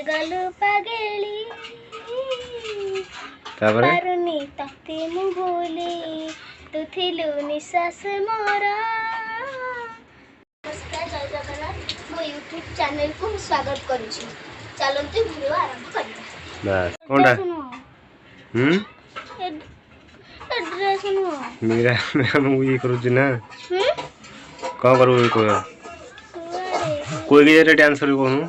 गलु पागेली तापर पारुनी तते मु भूली तू थिलु निश्वास मोर। नमस्कार, जय जगन्नाथ। मो यूट्यूब चैनल को स्वागत करूची। चलंतु वीडियो आरंभ करिया। बस कोनडा एड्रेस नो मेरा मु ये करूची ना कौन करू ये कोई के रे डांस करू कहू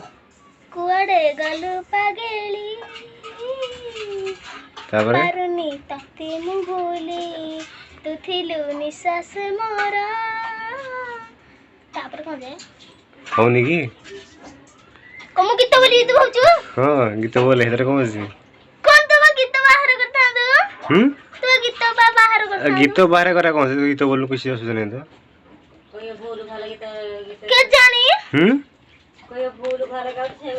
कुआडे गलु पागेली तापर पारुनी तते मु भूली तू थिलु निश्वास मोर। तापर कोन जे होनी की कमु गीत बोली तू भाउचु? हां गीत बोले हेतर कोन छी कोन तो गीत बाहर करता दो तू गीत बाहर करता गीत बाहर करा कोन से गीत बोलू किसी असुविधा नहीं तो कोई भूल भाल गीत के जानी कोई भूल भाल गाउछ छे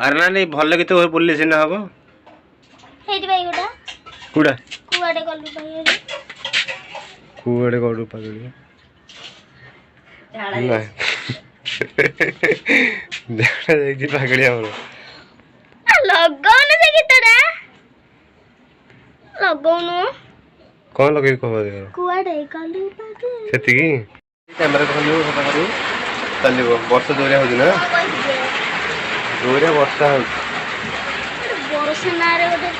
अरे ना नहीं भल गीत बोलले से ना हबो हेति भाई गोटा कुडा कुआडे गलु भाई कुआडे गडू पागली झाड़ा ना देखा जाई जी पागली हमरो लगौन से गीतडा लगौन कौन लगे कहबो दे कुआडे गलु पागली सेति की कैमरा खोलियो फोटो करू चलिबो वर्ष जोरिया हो ना जोरिया वर्षा हो वर्षा नारे गोटे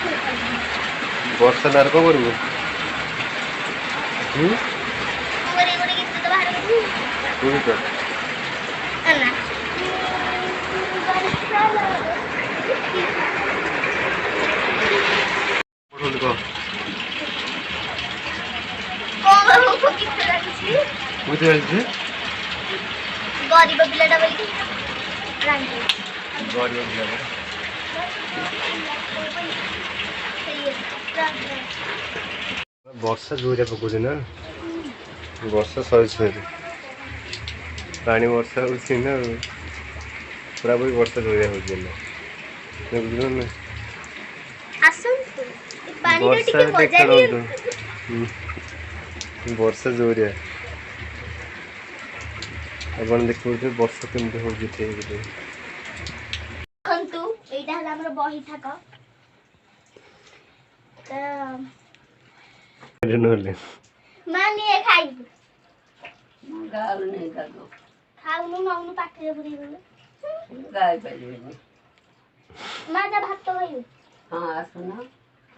वर्षा नार को करू मोरे गोटे गीत तो बाहर करू तू तो अन्ना फोटो को बाबू को गीत लागछि बुझे छै गरीब पिलाटा बोली रांगी गरीब पिलाटा वर्षा जोरिया पकोजे ना वर्षा सही छै पानी वर्षा होछि ना पूरा भी वर्षा जोरिया हो गेल बुझलो ना आसन पानी रे टिके मजा लियो वर्षा जोरिया अपन देखो जे वर्षा केमते हो जेते खंतु एटा हला हमर बही थाक त नले मानी खाइ गाल नहीं गालो खाउनु माउनु पाठे पुरी बोले गाय पहिले माजा भात तो भयो हां सुनो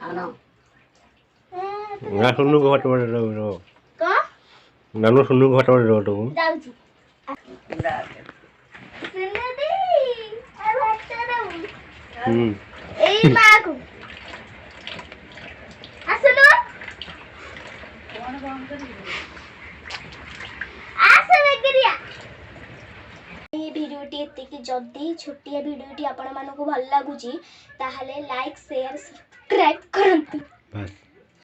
आनो ना सुन्नु घट बड रो क नानु सुन्नु घट बड रो तो जाउची सुन्नु दी आ भात दउ ए मागु आसनु कोन काम करी आसे बेगरिया ये वीडियोटी एते कि जदी छोटिया वीडियोटी आपण मानको भल लागुची ताहाले लाइक शेयर सब्सक्राइब करंतु बस।